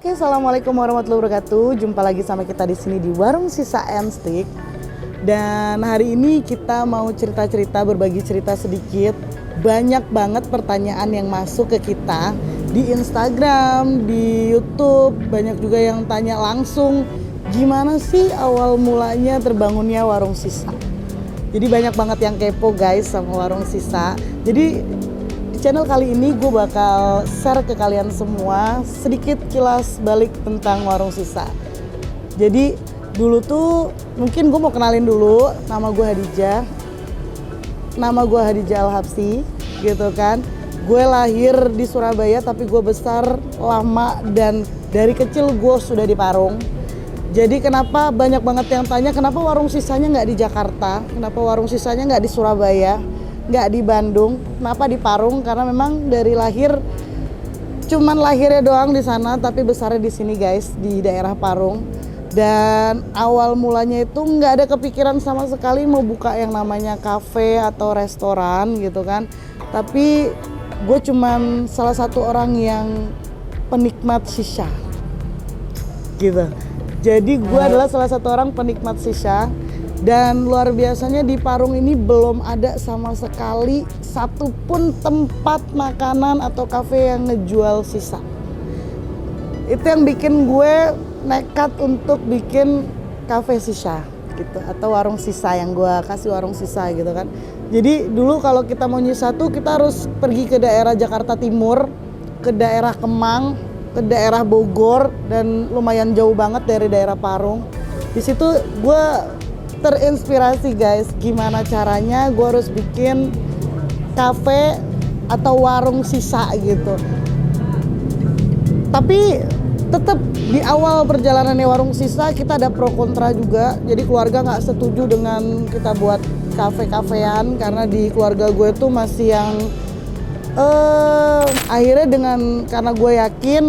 Oke, assalamualaikum warahmatullahi wabarakatuh. Jumpa lagi sama kita di sini di Warung Sisa and Stick. Dan hari ini kita mau cerita-cerita, berbagi cerita sedikit. Banyak banget pertanyaan yang masuk ke kita di Instagram, di YouTube. Banyak juga yang tanya langsung, gimana sih awal mulanya terbangunnya Warung Sisa. Jadi banyak banget yang kepo guys sama Warung Sisa. Jadi di channel kali ini gue bakal share ke kalian semua sedikit kilas balik tentang Warung Sisa. Jadi dulu tuh mungkin gue mau kenalin dulu, nama gue Hadijah. Nama gue Hadijah Al-Habsyi gitu kan. Gue lahir di Surabaya tapi gue besar lama dan dari kecil gue sudah di Parung. Jadi kenapa banyak banget yang tanya kenapa Warung Sisanya nggak di Jakarta, kenapa Warung Sisanya nggak di Surabaya, nggak di Bandung, kenapa di Parung? Karena memang dari lahir cuman lahirnya doang di sana, tapi besarnya di sini guys, di daerah Parung. Dan awal mulanya itu nggak ada kepikiran sama sekali mau buka yang namanya kafe atau restoran gitu kan. Tapi gue cuman salah satu orang yang penikmat shisha gitu. Jadi gue adalah salah satu orang penikmat shisha. Dan luar biasanya di Parung ini belum ada sama sekali satupun tempat makanan atau kafe yang ngejual sisa. Itu yang bikin gue nekat untuk bikin kafe sisa gitu, atau warung sisa, yang gue kasih warung sisa gitu kan. Jadi dulu kalau kita mau nyisa tuh kita harus pergi ke daerah Jakarta Timur, ke daerah Kemang, ke daerah Bogor, dan lumayan jauh banget dari daerah Parung. Di situ gue terinspirasi guys, gimana caranya gue harus bikin kafe atau warung sisa gitu. Tapi tetap di awal perjalanannya warung sisa kita ada pro kontra juga. Jadi keluarga nggak setuju dengan kita buat kafe-kafean karena di keluarga gue tuh masih yang akhirnya karena gue yakin,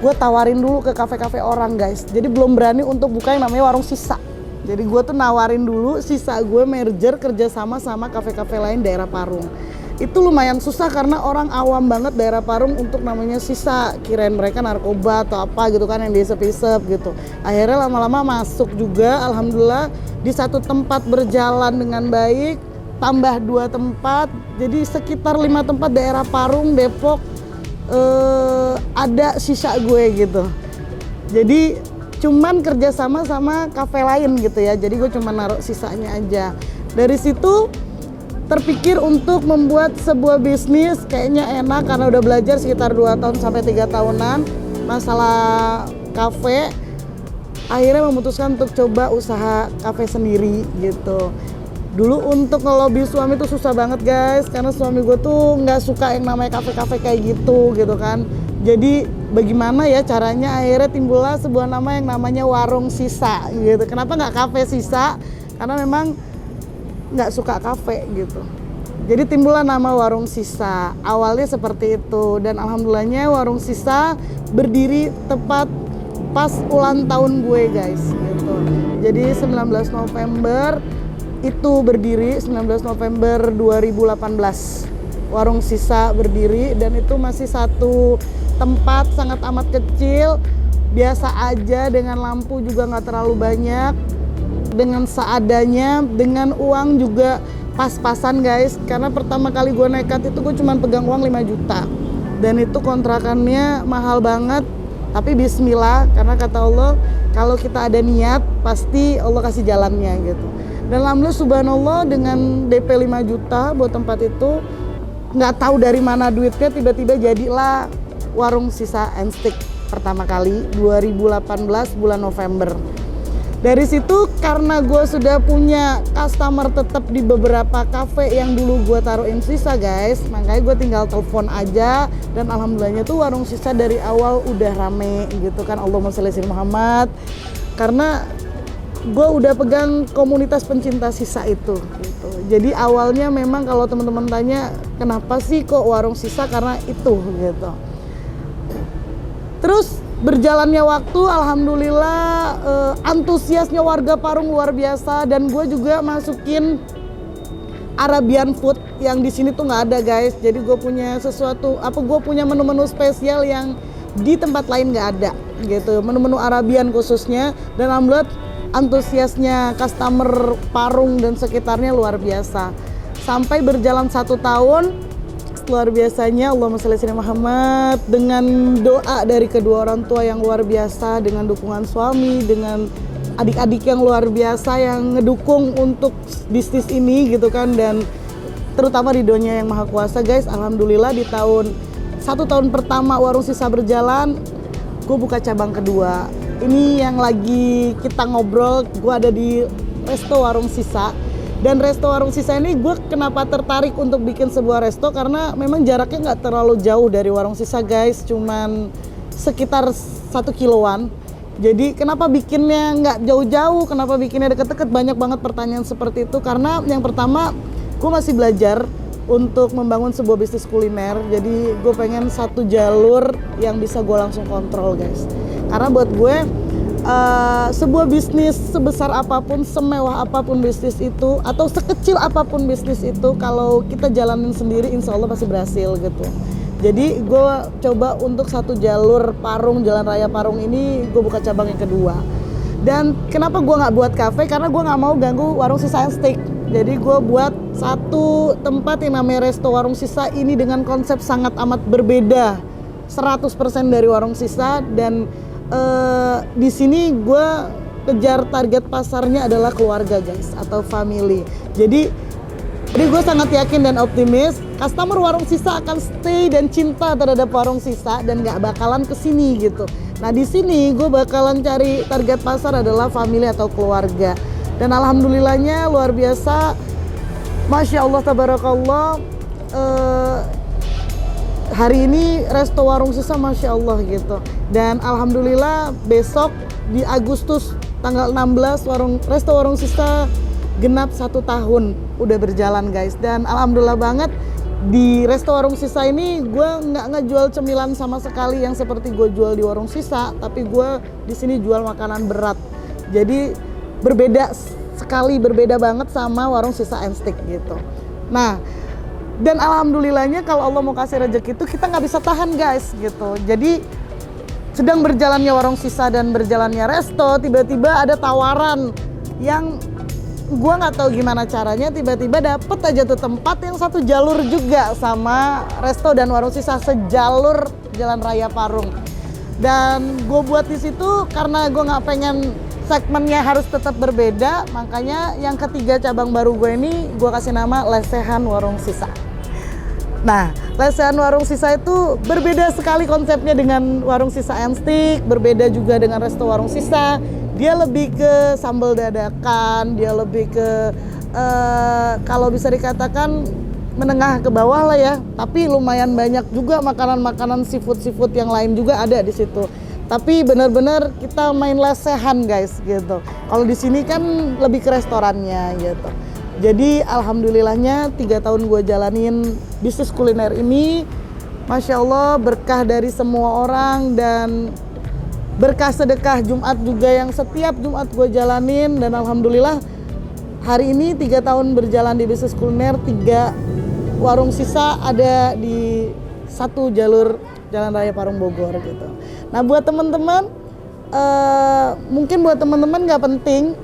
gue tawarin dulu ke kafe-kafe orang guys. Jadi belum berani untuk buka yang namanya warung sisa. Jadi gue tuh nawarin dulu sisa gue merger kerjasama sama kafe-kafe lain daerah Parung. Itu lumayan susah karena orang awam banget daerah Parung untuk namanya sisa. Kirain mereka narkoba atau apa gitu kan yang diisep-isep gitu. Akhirnya lama-lama masuk juga, alhamdulillah di satu tempat berjalan dengan baik. Tambah 2 tempat, jadi sekitar 5 tempat daerah Parung, Depok ada sisa gue gitu. Jadi cuman kerjasama sama kafe lain gitu ya, jadi gue cuma naruh sisanya aja. Dari situ terpikir untuk membuat sebuah bisnis, kayaknya enak karena udah belajar sekitar 2 tahun sampai 3 tahunan masalah kafe. Akhirnya memutuskan untuk coba usaha kafe sendiri gitu. Dulu untuk ngelobi suami tuh susah banget guys, karena suami gue tuh nggak suka yang namanya kafe-kafe kayak gitu kan. Jadi bagaimana ya caranya, akhirnya timbullah sebuah nama yang namanya Warung Sisa gitu. Kenapa nggak kafe sisa? Karena memang nggak suka kafe gitu. Jadi timbullah nama Warung Sisa. Awalnya seperti itu, dan alhamdulillahnya Warung Sisa berdiri tepat pas ulang tahun gue guys gitu. Jadi 19 November itu berdiri, 19 November 2018 Warung Sisa berdiri, dan itu masih satu tempat sangat amat kecil, biasa aja, dengan lampu juga nggak terlalu banyak, dengan seadanya, dengan uang juga pas-pasan guys. Karena pertama kali gue nekat itu gue cuma pegang uang 5 juta dan itu kontrakannya mahal banget. Tapi bismillah, karena kata Allah kalau kita ada niat pasti Allah kasih jalannya gitu. Dan alhamdulillah subhanallah dengan DP 5 juta buat tempat itu, nggak tahu dari mana duitnya tiba-tiba jadilah Warung Sisa and Stick pertama kali 2018 bulan November. Dari situ karena gue sudah punya customer tetap di beberapa kafe yang dulu gue taruhin sisa guys, makanya gue tinggal telepon aja, dan alhamdulillahnya tuh Warung Sisa dari awal udah rame gitu kan. Allahumma sholli ala Muhammad. Karena gue udah pegang komunitas pencinta sisa itu gitu. Jadi awalnya memang kalau teman-teman tanya kenapa sih kok Warung Sisa, karena itu gitu. Terus berjalannya waktu, alhamdulillah antusiasnya warga Parung luar biasa, dan gue juga masukin Arabian food yang di sini tuh nggak ada guys. Jadi gue punya sesuatu, gue punya menu-menu spesial yang di tempat lain nggak ada gitu, menu-menu Arabian khususnya. Dan alhamdulillah antusiasnya customer Parung dan sekitarnya luar biasa. Sampai berjalan 1 tahun, luar biasanya Allahumma sholli ala Muhammad, dengan doa dari kedua orang tua yang luar biasa, dengan dukungan suami, dengan adik-adik yang luar biasa yang ngedukung untuk bisnis ini gitu kan, dan terutama ridhonya yang maha kuasa guys. Alhamdulillah di 1 tahun pertama Warung Sisa berjalan, gue buka cabang kedua. Ini yang lagi kita ngobrol, gue ada di Resto Warung Sisa. Dan Resto Warung Sisa ini gue kenapa tertarik untuk bikin sebuah resto, karena memang jaraknya nggak terlalu jauh dari Warung Sisa guys, cuman sekitar 1 kiloan. Jadi kenapa bikinnya nggak jauh-jauh, kenapa bikinnya deket-deket, banyak banget pertanyaan seperti itu. Karena yang pertama, gue masih belajar untuk membangun sebuah bisnis kuliner. Jadi gue pengen satu jalur yang bisa gue langsung kontrol guys. Karena buat gue sebuah bisnis sebesar apapun, semewah apapun bisnis itu, atau sekecil apapun bisnis itu, kalau kita jalanin sendiri insya Allah pasti berhasil gitu. Jadi gue coba untuk satu jalur Parung, Jalan Raya Parung ini gue buka cabang yang kedua. Dan kenapa gue nggak buat kafe? Karena gue nggak mau ganggu Warung Sisa and Steak. Jadi gue buat satu tempat yang namanya Resto Warung Sisa ini dengan konsep sangat amat berbeda, 100% dari Warung Sisa. Dan di sini gue kejar target pasarnya adalah keluarga guys, atau family. Jadi gue sangat yakin dan optimis customer Warung Sisa akan stay dan cinta terhadap Warung Sisa dan gak bakalan kesini gitu. Nah di sini gue bakalan cari target pasar adalah family atau keluarga. Dan alhamdulillahnya luar biasa, Masya Allah tabarakallah, hari ini Resto Warung Sisa Masya Allah gitu. Dan alhamdulillah besok di Agustus tanggal 16 Resto Warung Sisa genap 1 tahun udah berjalan guys. Dan alhamdulillah banget di Resto Warung Sisa ini gue nggak ngejual cemilan sama sekali yang seperti gue jual di Warung Sisa, tapi gue di sini jual makanan berat. Jadi berbeda sekali, berbeda banget sama Warung Sisa and Steak gitu. Nah, dan alhamdulillahnya kalau Allah mau kasih rezeki itu kita nggak bisa tahan guys gitu. Jadi sedang berjalannya Warung Sisa dan berjalannya resto, tiba-tiba ada tawaran yang gue nggak tahu gimana caranya, tiba-tiba dapet aja tuh tempat yang satu jalur juga sama resto dan Warung Sisa, sejalur Jalan Raya Parung. Dan gue buat di situ karena gue nggak pengen segmennya harus tetap berbeda, makanya yang ketiga cabang baru gue ini gue kasih nama Lesehan Warung Sisa. Nah, Lesehan Warung Sisa itu berbeda sekali konsepnya dengan Warung Sisa and Steak, berbeda juga dengan Resto Warung Sisa. Dia lebih ke sambal dadakan, dia lebih ke kalau bisa dikatakan menengah ke bawah lah ya. Tapi lumayan banyak juga makanan-makanan seafood yang lain juga ada di situ. Tapi benar-benar kita main lesehan guys gitu. Kalau di sini kan lebih ke restorannya gitu. Jadi alhamdulillahnya 3 tahun gue jalanin bisnis kuliner ini, Masya Allah berkah dari semua orang dan berkah sedekah Jumat juga yang setiap Jumat gue jalanin. Dan alhamdulillah hari ini 3 tahun berjalan di bisnis kuliner, 3 Warung Sisa ada di satu jalur Jalan Raya Parung Bogor gitu. Nah buat teman-teman, mungkin buat teman-teman nggak penting,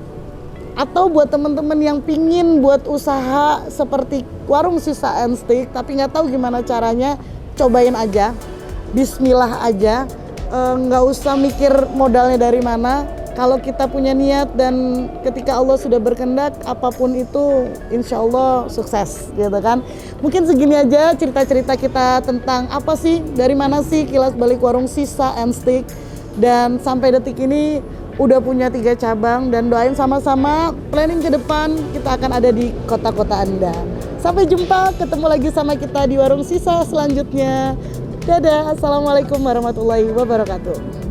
atau buat teman-teman yang pingin buat usaha seperti Warung Sisa and Steak tapi nggak tahu gimana caranya, cobain aja, Bismillah aja, nggak usah mikir modalnya dari mana. Kalau kita punya niat dan ketika Allah sudah berkehendak, apapun itu insya Allah sukses gitu kan. Mungkin segini aja cerita-cerita kita tentang apa sih, dari mana sih kilas balik Warung Sisa and Steak. Dan sampai detik ini udah punya 3 cabang, dan doain sama-sama planning ke depan kita akan ada di kota-kota Anda. Sampai jumpa, ketemu lagi sama kita di Warung Sisa selanjutnya. Dadah, assalamualaikum warahmatullahi wabarakatuh.